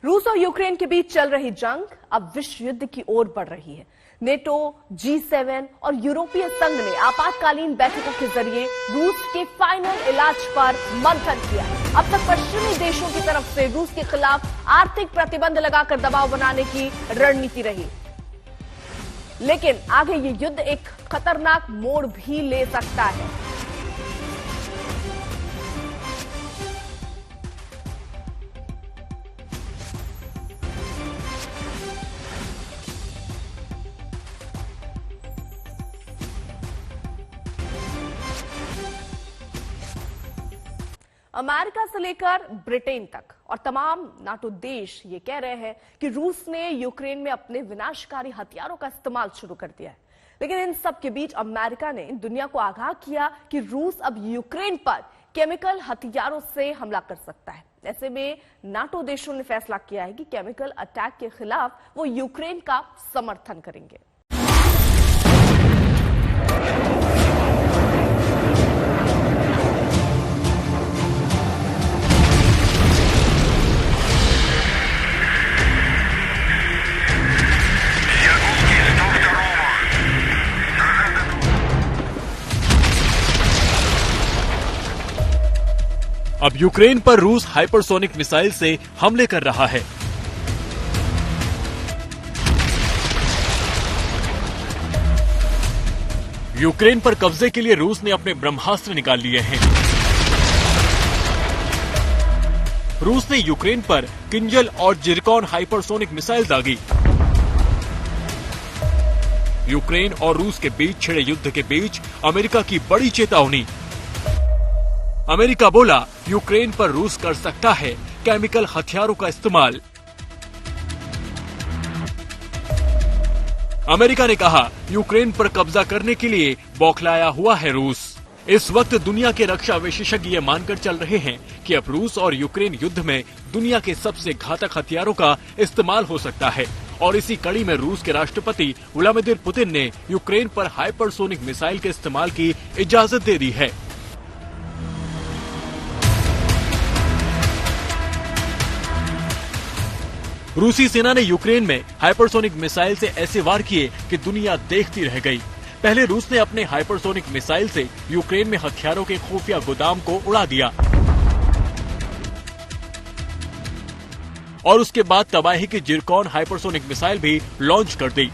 रूस और यूक्रेन के बीच चल रही जंग अब विश्व युद्ध की ओर बढ़ रही है। नेटो, G7 और यूरोपीय संघ ने आपातकालीन बैठकों के जरिए रूस के फाइनल इलाज पर मंथन किया। अब तक पश्चिमी देशों की तरफ से रूस के खिलाफ आर्थिक प्रतिबंध लगाकर दबाव बनाने की रणनीति रही, लेकिन आगे ये युद्ध एक खतरनाक मोड़ भी ले सकता है। अमेरिका से लेकर ब्रिटेन तक और तमाम नाटो देश ये कह रहे हैं कि रूस ने यूक्रेन में अपने विनाशकारी हथियारों का इस्तेमाल शुरू कर दिया है। लेकिन इन सब के बीच अमेरिका ने दुनिया को आगाह किया कि रूस अब यूक्रेन पर केमिकल हथियारों से हमला कर सकता है। ऐसे में नाटो देशों ने फैसला किया है कि केमिकल अटैक के खिलाफ वो यूक्रेन का समर्थन करेंगे। अब यूक्रेन पर रूस हाइपरसोनिक मिसाइल से हमले कर रहा है। यूक्रेन पर कब्जे के लिए रूस ने अपने ब्रह्मास्त्र निकाल लिए हैं। रूस ने यूक्रेन पर किंजल और जिरकॉन हाइपरसोनिक मिसाइल दागी। यूक्रेन और रूस के बीच छिड़े युद्ध के बीच अमेरिका की बड़ी चेतावनी। अमेरिका बोला, यूक्रेन पर रूस कर सकता है केमिकल हथियारों का इस्तेमाल। अमेरिका ने कहा, यूक्रेन पर कब्जा करने के लिए बौखलाया हुआ है रूस। इस वक्त दुनिया के रक्षा विशेषज्ञ ये मानकर चल रहे हैं कि अब रूस और यूक्रेन युद्ध में दुनिया के सबसे घातक हथियारों का इस्तेमाल हो सकता है। और इसी कड़ी में रूस के राष्ट्रपति व्लादिमीर पुतिन ने यूक्रेन पर हाइपरसोनिक मिसाइल के इस्तेमाल की इजाजत दे दी है। रूसी सेना ने यूक्रेन में हाइपरसोनिक मिसाइल से ऐसे वार किए कि दुनिया देखती रह गई। पहले रूस ने अपने हाइपरसोनिक मिसाइल से यूक्रेन में हथियारों के खुफिया गोदाम को उड़ा दिया और उसके बाद तबाही की जिरकॉन हाइपरसोनिक मिसाइल भी लॉन्च कर दी।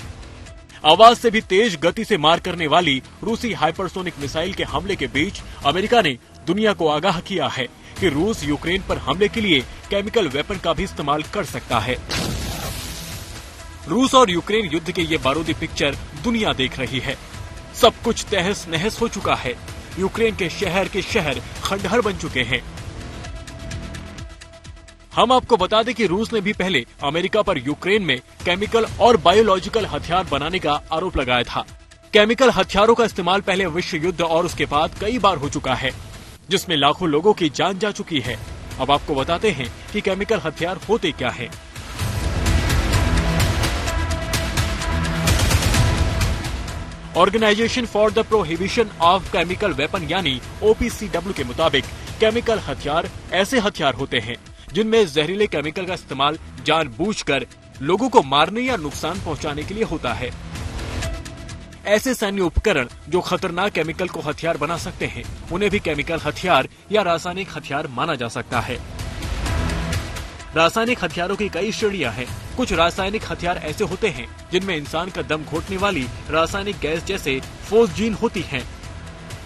आवाज से भी तेज गति से मार करने वाली रूसी हाइपरसोनिक मिसाइल के हमले के बीच अमेरिका ने दुनिया को आगाह किया है कि रूस यूक्रेन पर हमले के लिए केमिकल वेपन का भी इस्तेमाल कर सकता है। रूस और यूक्रेन युद्ध के ये बारूदी पिक्चर दुनिया देख रही है। सब कुछ तहस नहस हो चुका है। यूक्रेन के शहर खंडहर बन चुके हैं। हम आपको बता दें कि रूस ने भी पहले अमेरिका पर यूक्रेन में केमिकल और बायोलॉजिकल हथियार बनाने का आरोप लगाया था। केमिकल हथियारों का इस्तेमाल पहले विश्व युद्ध और उसके बाद कई बार हो चुका है, जिसमें लाखों लोगों की जान जा चुकी है। अब आपको बताते हैं कि केमिकल हथियार होते क्या हैं। Organisation for the Prohibition of Chemical Weapon यानी OPCW के मुताबिक केमिकल हथियार ऐसे हथियार होते हैं जिनमें जहरीले केमिकल का इस्तेमाल जानबूझकर लोगों को मारने या नुकसान पहुंचाने के लिए होता है। ऐसे सैन्य उपकरण जो खतरनाक केमिकल को हथियार बना सकते हैं, उन्हें भी केमिकल हथियार या रासायनिक हथियार माना जा सकता है। रासायनिक हथियारों की कई श्रेणियां हैं। कुछ रासायनिक हथियार ऐसे होते हैं जिनमें इंसान का दम घोटने वाली रासायनिक गैस जैसे फोस्जीन होती हैं।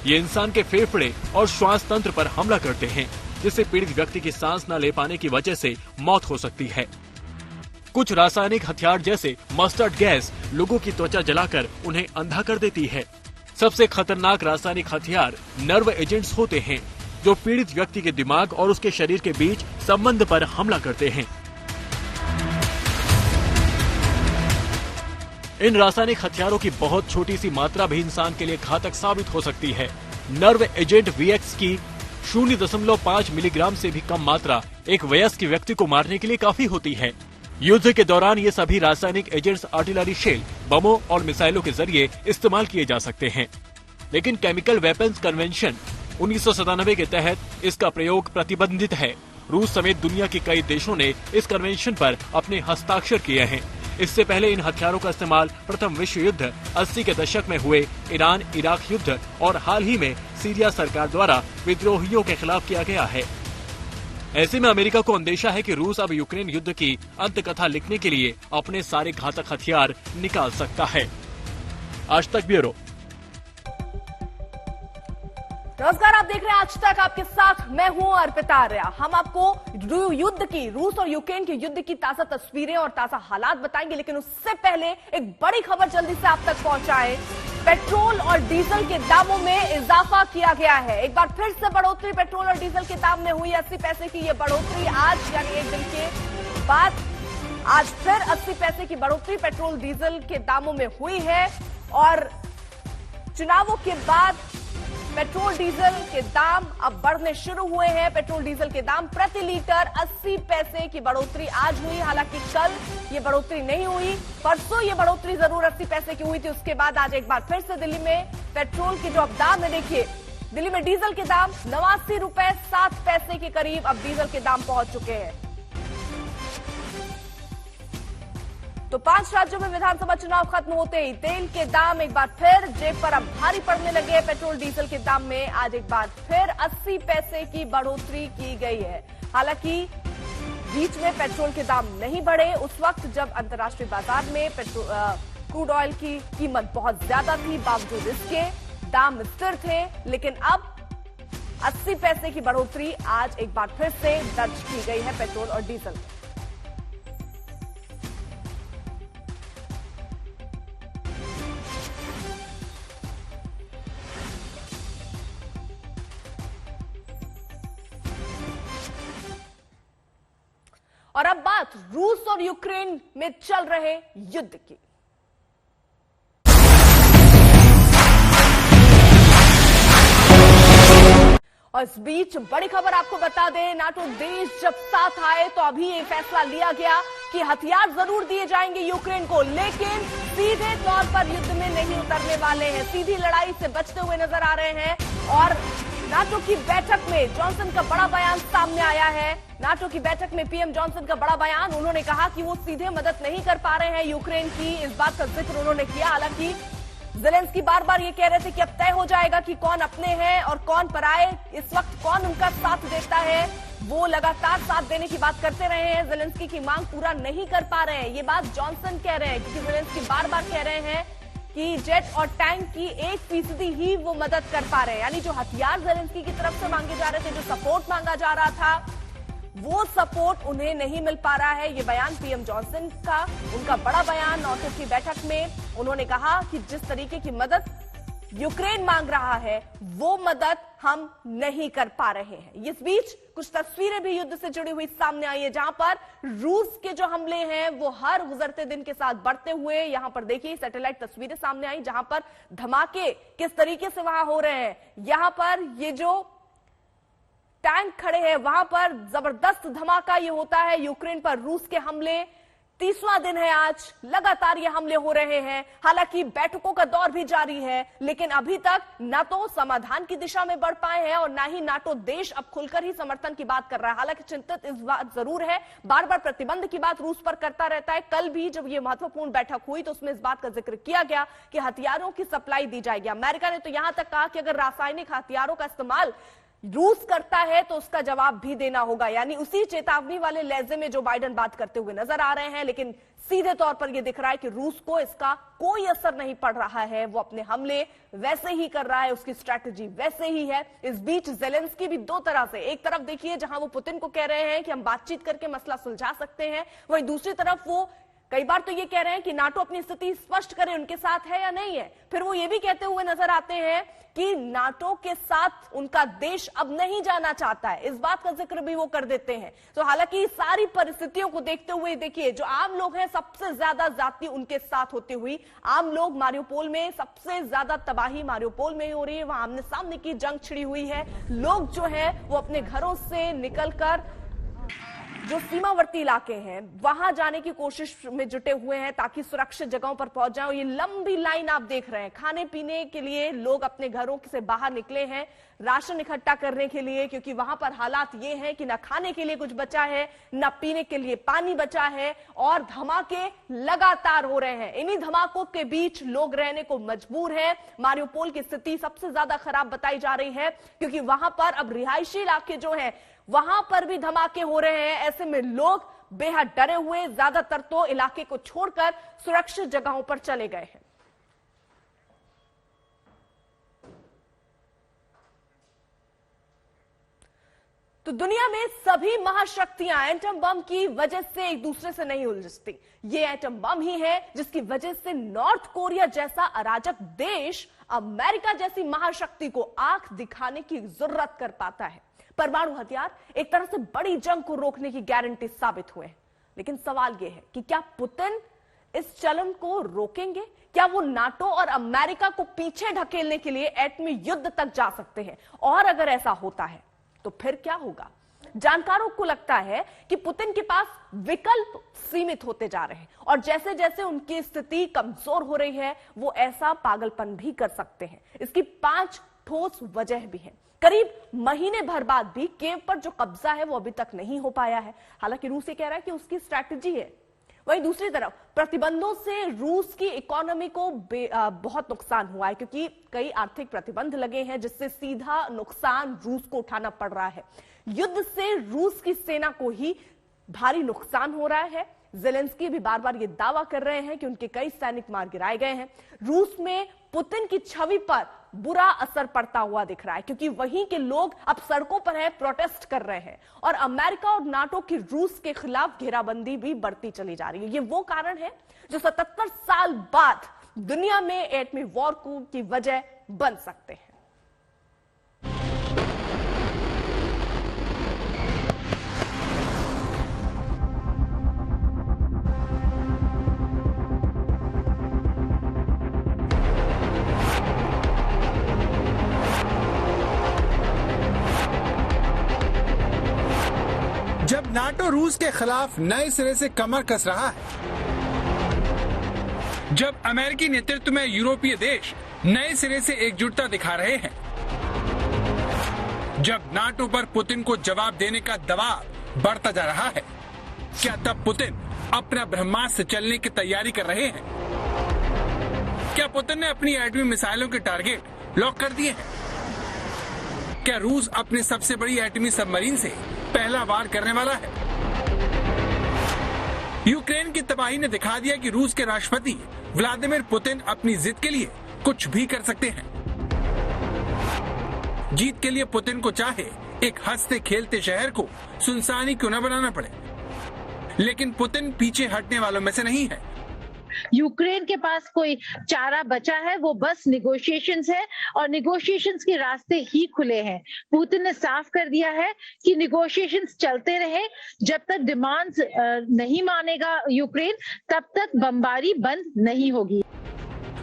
ये इंसान के फेफड़े और श्वास तंत्र पर हमला करते हैं, जिससे पीड़ित व्यक्ति की सांस न ले पाने की वजह से मौत हो सकती है। कुछ रासायनिक हथियार जैसे मस्टर्ड गैस लोगों की त्वचा जलाकर उन्हें अंधा कर देती है। सबसे खतरनाक रासायनिक हथियार नर्व एजेंट्स होते हैं, जो पीड़ित व्यक्ति के दिमाग और उसके शरीर के बीच संबंध पर हमला करते हैं। इन रासायनिक हथियारों की बहुत छोटी सी मात्रा भी इंसान के लिए घातक साबित हो सकती है। नर्व एजेंट VX की 0.5 मिलीग्राम से भी कम मात्रा एक वयस्क व्यक्ति को मारने के लिए काफी होती है। युद्ध के दौरान ये सभी रासायनिक एजेंट्स आर्टिलरी शेल, बमों और मिसाइलों के जरिए इस्तेमाल किए जा सकते हैं। लेकिन केमिकल वेपन्स कन्वेंशन 1997 के तहत इसका प्रयोग प्रतिबंधित है रूस समेत दुनिया के कई देशों ने इस कन्वेंशन पर अपने हस्ताक्षर किए हैं। इससे पहले इन हथियारों का इस्तेमाल प्रथम विश्व युद्ध 80 के दशक में हुए ईरान इराक युद्ध और हाल ही में सीरिया सरकार द्वारा विद्रोहियों के खिलाफ किया गया है। ऐसे में अमेरिका को अंदेशा है कि रूस अब यूक्रेन युद्ध की अंत कथा लिखने के लिए अपने सारे घातक हथियार निकाल सकता है। आज तक ब्यूरो। नमस्कार, आप देख रहे हैं आज तक, आपके साथ मैं हूं अर्पिता आर्या। हम आपको युद्ध की, रूस और यूक्रेन के युद्ध की ताजा तस्वीरें और ताजा हालात बताएंगे, लेकिन उससे पहले एक बड़ी खबर जल्दी से आप तक पहुंचाएं। पेट्रोल और डीजल के दामों में इजाफा किया गया है। एक बार फिर से बढ़ोतरी पेट्रोल और डीजल के दाम में हुई 80 पैसे की ये बढ़ोतरी आज यानी एक दिन के बाद आज फिर 80 पैसे की बढ़ोतरी पेट्रोल डीजल के दामों में हुई है। और चुनावों के बाद पेट्रोल डीजल के दाम अब बढ़ने शुरू हुए हैं। पेट्रोल डीजल के दाम प्रति लीटर 80 पैसे की बढ़ोतरी आज हुई। हालांकि कल ये बढ़ोतरी नहीं हुई, परसों ये बढ़ोतरी जरूर 80 पैसे की हुई थी। उसके बाद आज एक बार फिर से दिल्ली में पेट्रोल के जो अब दाम है, देखिए दिल्ली में डीजल के दाम 89 रुपए 7 पैसे के करीब अब डीजल के दाम पहुंच चुके हैं। तो 5 राज्यों में विधानसभा चुनाव खत्म होते ही तेल के दाम एक बार फिर जेब पर अब भारी पड़ने लगे हैं। पेट्रोल डीजल के दाम में आज एक बार फिर 80 पैसे की बढ़ोतरी की गई है। हालांकि बीच में पेट्रोल के दाम नहीं बढ़े, उस वक्त जब अंतर्राष्ट्रीय बाजार में क्रूड ऑयल की कीमत बहुत ज्यादा थी, बावजूद इसके दाम स्थिर थे। लेकिन अब 80 पैसे की बढ़ोतरी आज एक बार फिर से दर्ज की गई है पेट्रोल और डीजल में। और अब बात रूस और यूक्रेन में चल रहे युद्ध की। और इस बीच बड़ी खबर आपको बता दें, नाटो देश जब साथ आए तो अभी ये फैसला लिया गया कि हथियार जरूर दिए जाएंगे यूक्रेन को, लेकिन सीधे तौर पर युद्ध में नहीं उतरने वाले हैं। सीधी लड़ाई से बचते हुए नजर आ रहे हैं। और नाटो की बैठक में जॉनसन का बड़ा बयान सामने आया है। नाटो की बैठक में पीएम जॉनसन का बड़ा बयान, उन्होंने कहा कि वो सीधे मदद नहीं कर पा रहे हैं यूक्रेन की, इस बात का जिक्र उन्होंने किया। हालांकि ज़ेलेंस्की बार बार ये कह रहे थे कि अब तय हो जाएगा कि कौन अपने हैं और कौन पराए, इस वक्त कौन उनका साथ देता है। वो लगातार साथ देने की बात करते रहे हैं, ज़ेलेंस्की की मांग पूरा नहीं कर पा रहे हैं। ये बात जॉनसन कह रहे हैं, क्योंकि ज़ेलेंस्की बार बार कह रहे हैं कि जेट और टैंक की 1% ही वो मदद कर पा रहे हैं। यानी जो हथियार ज़ेलेंस्की की तरफ से मांगे जा रहे थे, जो सपोर्ट मांगा जा रहा था, वो सपोर्ट उन्हें नहीं मिल पा रहा है। ये बयान पीएम जॉनसन का, उनका बड़ा बयान नाटो की बैठक में। उन्होंने कहा कि जिस तरीके की मदद यूक्रेन मांग रहा है, वो मदद हम नहीं कर पा रहे हैं। इस बीच कुछ तस्वीरें भी युद्ध से जुड़ी हुई सामने आई है, जहां पर रूस के जो हमले हैं वो हर गुजरते दिन के साथ बढ़ते हुए, यहां पर देखिए सैटेलाइट तस्वीरें सामने आई, जहां पर धमाके किस तरीके से वहां हो रहे हैं। यहां पर ये जो टैंक खड़े हैं, वहां पर जबरदस्त धमाका ये होता है। यूक्रेन पर रूस के हमले 30वां दिन है आज, लगातार ये हमले हो रहे हैं। हालांकि बैठकों का दौर भी जारी है, लेकिन अभी तक ना तो समाधान की दिशा में बढ़ पाए हैं और ना ही नाटो देश अब खुलकर ही समर्थन की बात कर रहा है। हालांकि चिंतित इस बात जरूर है, बार बार प्रतिबंध की बात रूस पर करता रहता है। कल भी जब ये महत्वपूर्ण बैठक हुई तो उसमें इस बात का जिक्र किया गया कि हथियारों की सप्लाई दी जाएगी। अमेरिका ने तो यहां तक कहा कि अगर रासायनिक हथियारों का इस्तेमाल रूस करता है तो उसका जवाब भी देना होगा। यानी उसी चेतावनी वाले लहजे में जो बाइडेन बात करते हुए नजर आ रहे हैं, लेकिन सीधे तौर पर यह दिख रहा है कि रूस को इसका कोई असर नहीं पड़ रहा है। वो अपने हमले वैसे ही कर रहा है, उसकी स्ट्रैटेजी वैसे ही है। इस बीच ज़ेलेंस्की भी दो तरह से, एक तरफ देखिए जहां वो पुतिन को कह रहे हैं कि हम बातचीत करके मसला सुलझा सकते हैं, वहीं दूसरी तरफ वो कई बार तो ये कह रहे हैं कि नाटो अपनी स्थिति स्पष्ट करे, उनके साथ है या नहीं है। फिर वो ये भी कहते हुए नजर आते हैं कि नाटो के साथ उनका देश अब नहीं जाना चाहता है, इस बात का जिक्र भी वो कर देते हैं। तो हालांकि सारी परिस्थितियों को देखते हुए देखिए, जो आम लोग हैं सबसे ज्यादा ज्यादती उनके साथ होती हुई, आम लोग मारियोपोल में सबसे ज्यादा तबाही मारियोपोल में ही हो रही है। वहां आमने सामने की जंग छिड़ी हुई है। लोग जो है वो अपने घरों से निकलकर जो सीमावर्ती इलाके हैं वहां जाने की कोशिश में जुटे हुए हैं ताकि सुरक्षित जगहों पर पहुंच जाएं। ये लंबी लाइन आप देख रहे हैं, खाने पीने के लिए लोग अपने घरों से बाहर निकले हैं राशन इकट्ठा करने के लिए, क्योंकि वहां पर हालात ये हैं कि ना खाने के लिए कुछ बचा है, ना पीने के लिए पानी बचा है और धमाके लगातार हो रहे हैं। इन्हीं धमाकों के बीच लोग रहने को मजबूर हैं। मारियोपोल की स्थिति सबसे ज्यादा खराब बताई जा रही है क्योंकि वहां पर अब रिहायशी इलाके जो हैं वहां पर भी धमाके हो रहे हैं। ऐसे में लोग बेहद डरे हुए, ज्यादातर तो इलाके को छोड़कर सुरक्षित जगहों पर चले गए हैं। तो दुनिया में सभी महाशक्तियां एटम बम की वजह से एक दूसरे से नहीं उलझती। ये एटम बम ही है जिसकी वजह से नॉर्थ कोरिया जैसा अराजक देश अमेरिका जैसी महाशक्ति को आंख दिखाने की जरूरत कर पाता है। परमाणु हथियार एक तरह से बड़ी जंग को रोकने की गारंटी साबित हुए हैं, लेकिन सवाल यह है कि क्या पुतिन इस चलन को रोकेंगे? क्या वो नाटो और अमेरिका को पीछे ढकेलने के लिए एटमी युद्ध तक जा सकते हैं? और अगर ऐसा होता है तो फिर क्या होगा? जानकारों को लगता है कि पुतिन के पास विकल्प सीमित होते जा रहे हैं और जैसे जैसे उनकी स्थिति कमजोर हो रही है वो ऐसा पागलपन भी कर सकते हैं। इसकी 5 ठोस वजह भी हैं। करीब महीने भर बाद भी कीव पर जो कब्जा है वो अभी तक नहीं हो पाया है। हालांकि रूस ये कह रहा है कि उसकी स्ट्रैटेजी है। वहीं दूसरी तरफ प्रतिबंधों से रूस की इकोनॉमी को बहुत नुकसान हुआ है क्योंकि कई आर्थिक प्रतिबंध लगे हैं जिससे सीधा नुकसान रूस को उठाना पड़ रहा है। युद्ध से रूस की सेना को ही भारी नुकसान हो रहा है। ज़ेलेंस्की भी बार बार ये दावा कर रहे हैं कि उनके कई सैनिक मार गिराए गए हैं। रूस में पुतिन की छवि पर बुरा असर पड़ता हुआ दिख रहा है क्योंकि वहीं के लोग अब सड़कों पर हैं, प्रोटेस्ट कर रहे हैं और अमेरिका और नाटो की रूस के खिलाफ घेराबंदी भी बढ़ती चली जा रही है। ये वो कारण है जो 77 साल बाद दुनिया में एटमी वॉर की वजह बन सकते हैं। जब नाटो रूस के खिलाफ नए सिरे से कमर कस रहा है, जब अमेरिकी नेतृत्व में यूरोपीय देश नए सिरे से एकजुटता दिखा रहे हैं, जब नाटो पर पुतिन को जवाब देने का दबाव बढ़ता जा रहा है, क्या तब पुतिन अपना ब्रह्मास्त्र चलने की तैयारी कर रहे हैं? क्या पुतिन ने अपनी एटमी मिसाइलों के टारगेट लॉक कर दिए हैं? क्या रूस अपनी सबसे बड़ी एटमी सबमरीन से पहला वार करने वाला है? यूक्रेन की तबाही ने दिखा दिया कि रूस के राष्ट्रपति व्लादिमीर पुतिन अपनी जिद के लिए कुछ भी कर सकते हैं। जीत के लिए पुतिन को चाहे एक हंसते खेलते शहर को सुनसानी क्यों न बनाना पड़े, लेकिन पुतिन पीछे हटने वालों में से नहीं है। यूक्रेन के पास कोई चारा बचा है वो बस निगोशिएशंस है और निगोशिएशंस के रास्ते ही खुले हैं। पुतिन ने साफ कर दिया है कि निगोशिएशंस चलते रहे, जब तक डिमांड्स नहीं मानेगा यूक्रेन तब तक बमबारी बंद नहीं होगी।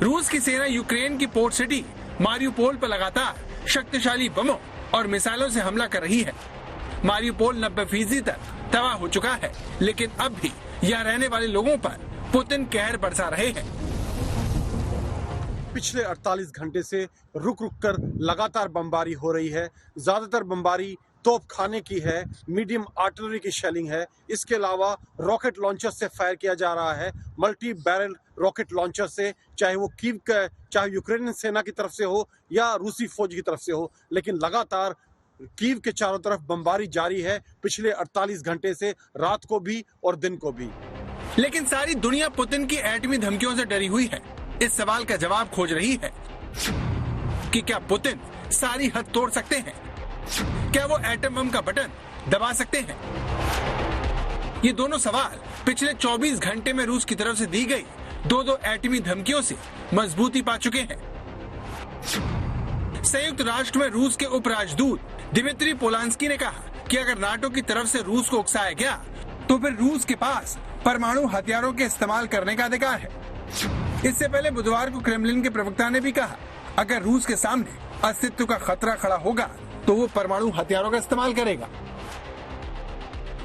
रूस की सेना यूक्रेन की पोर्ट सिटी मारियोपोल पर लगातार शक्तिशाली बमों और मिसाइलों से हमला कर रही है। मारियोपोल 90% तक तबाह हो चुका है, लेकिन अब भी यहाँ रहने वाले लोगों पर पुतिन कहर बरसा रहे हैं। पिछले 48 घंटे से रुक रुक कर लगातार बमबारी हो रही है। ज्यादातर बमबारी तोपखाने की है, मीडियम आर्टिलरी की शेलिंग है। इसके अलावा रॉकेट लॉन्चर से फायर किया जा रहा है, मल्टी बैरल रॉकेट लॉन्चर से, चाहे वो कीव का, चाहे यूक्रेनियन सेना की तरफ से हो या रूसी फौज की तरफ से हो। लेकिन लगातार कीव के चारों तरफ बमबारी जारी है पिछले 48 घंटे से, रात को भी और दिन को भी। लेकिन सारी दुनिया पुतिन की एटमी धमकियों से डरी हुई है। इस सवाल का जवाब खोज रही है कि क्या पुतिन सारी हद तोड़ सकते हैं? क्या वो एटम बम का बटन दबा सकते हैं? ये दोनों सवाल पिछले 24 घंटे में रूस की तरफ से दी गई दो एटमी धमकियों से मजबूती पा चुके हैं। संयुक्त राष्ट्र में रूस के उपराजदूत दिमित्री पोलांस्की ने कहा कि अगर नाटो की तरफ से रूस को उकसाया गया तो फिर रूस के पास परमाणु हथियारों के इस्तेमाल करने का अधिकार है। इससे पहले बुधवार को क्रेमलिन के प्रवक्ता ने भी कहा, अगर रूस के सामने अस्तित्व का खतरा खड़ा होगा तो वो परमाणु हथियारों का इस्तेमाल करेगा।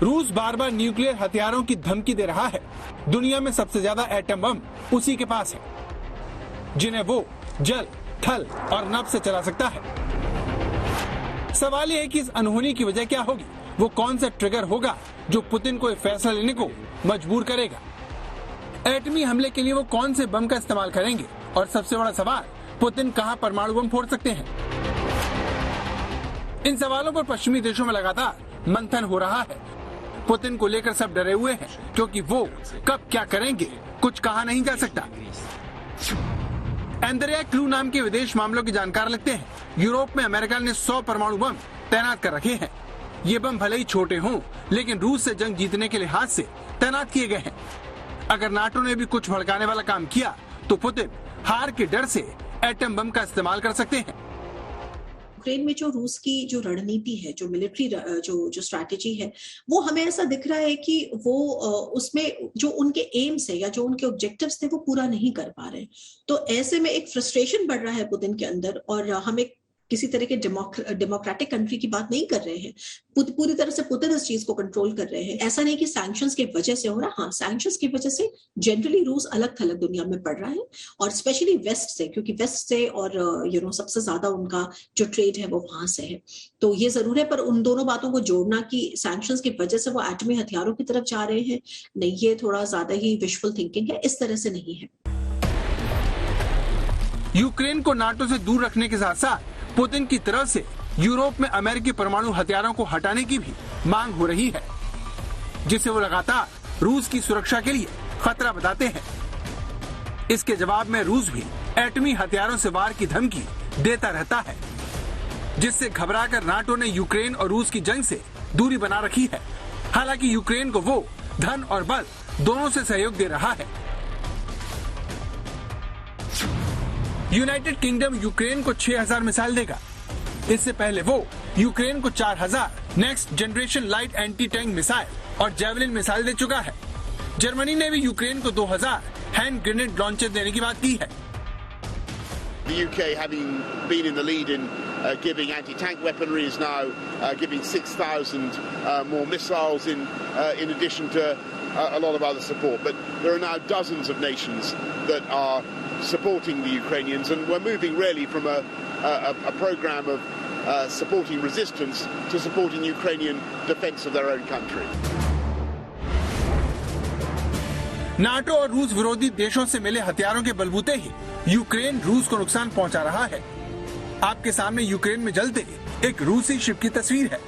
रूस बार बार न्यूक्लियर हथियारों की धमकी दे रहा है। दुनिया में सबसे ज्यादा एटम बम उसी के पास है, जिन्हें वो जल, थल और नभ से चला सकता है। सवाल यह है कि इस अनहोनी की वजह क्या होगी? वो कौन सा ट्रिगर होगा जो पुतिन को फैसला लेने को मजबूर करेगा? एटमी हमले के लिए वो कौन से बम का इस्तेमाल करेंगे? और सबसे बड़ा सवाल, पुतिन कहां परमाणु बम फोड़ सकते हैं? इन सवालों पर पश्चिमी देशों में लगातार मंथन हो रहा है। पुतिन को लेकर सब डरे हुए हैं, क्योंकि वो कब क्या करेंगे कुछ कहा नहीं जा सकता। एंड्रिया क्लू नाम के विदेश मामलों के जानकार लगते हैं, यूरोप में अमेरिका ने 100 परमाणु बम तैनात कर रखे हैं। ये बम भले ही छोटे हों, लेकिन रूस से जंग जीतने के लिहाज से तैनात किए गए हैं। अगर नाटो ने भी कुछ भड़काने वाला काम किया तो पुतिन हार के डर से एटम बम का इस्तेमाल कर सकते हैं। यूक्रेन में जो रूस की जो रणनीति है, जो मिलिट्री जो स्ट्रैटेजी है, वो हमें ऐसा दिख रहा है कि वो उसमें जो उनके एम्स है या जो उनके ऑब्जेक्टिव्स थे वो पूरा नहीं कर पा रहे हैं। तो ऐसे में एक फ्रस्ट्रेशन बढ़ रहा है पुतिन के अंदर, और हम एक किसी तरह के डेमोक्रेटिक कंट्री की बात नहीं कर रहे हैं। पूरी तरह से पुतिन इस चीज को कंट्रोल कर रहे हैं। ऐसा नहीं कि सैंक्शंस की वजह से हो रहा, हाँ सैंक्शंस की वजह से जनरली रूस अलग थलग दुनिया में पड़ रहा है, और स्पेशली वेस्ट से, क्योंकि वेस्ट से और सबसे ज्यादा उनका जो ट्रेड है वो वहां से है। तो ये जरूर है, पर उन दोनों बातों को जोड़ना कि सैंक्शंस की वजह से वो एटमी हथियारों की तरफ जा रहे हैं, नहीं, ये थोड़ा ज्यादा ही विशफुल थिंकिंग है, इस तरह से नहीं है। यूक्रेन को नाटो से दूर रखने के साथ साथ पुतिन की तरफ से यूरोप में अमेरिकी परमाणु हथियारों को हटाने की भी मांग हो रही है, जिसे वो लगातार रूस की सुरक्षा के लिए खतरा बताते हैं। इसके जवाब में रूस भी एटमी हथियारों से वार की धमकी देता रहता है, जिससे घबराकर नाटो ने यूक्रेन और रूस की जंग से दूरी बना रखी है। हालांकि यूक्रेन को वो धन और बल दोनों से सहयोग दे रहा है। यूनाइटेड किंगडम यूक्रेन को 6000 मिसाइल देगा। इससे पहले वो यूक्रेन को 4000 next generation light anti tank missile और जेवलिन मिसाइल दे चुका है। जर्मनी ने भी यूक्रेन को 2000 हैंड ग्रेनेड लॉन्चर देने की बात की है। The UK, having been in the lead in giving anti-tank weaponry, is now giving 6,000 more missiles in addition to a lot of other support. But there are now dozens of nations that are supporting the Ukrainians, and we're moving really from a program of supporting resistance to supporting Ukrainian defense of their own country. NATO और रूस विरोधी देशों से मिले हथियारों के बलबूते ही Ukraine रूस को नुकसान पहुंचा रहा है। आपके सामने यूक्रेन में जलते एक रूसी शिप की तस्वीर है,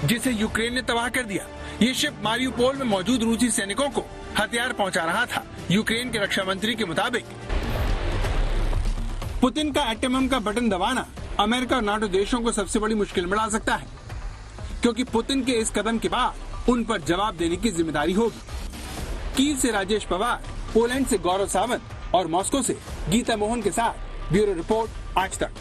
जिसे यूक्रेन ने तबाह कर दिया। ये शिप मारियुपोल में मौजूद रूसी सैनिकों को हथियार पहुंचा रहा था। यूक्रेन के रक्षा मंत्री के मुताबिक पुतिन का एटम बम का बटन दबाना अमेरिका और नाटो देशों को सबसे बड़ी मुश्किल में डाल सकता है, क्योंकि पुतिन के इस कदम के बाद उन पर जवाब देने की जिम्मेदारी होगी। कीव से राजेश पवार, पोलैंड से गौरव सावंत और मॉस्को से गीता मोहन के साथ ब्यूरो रिपोर्ट आज तक।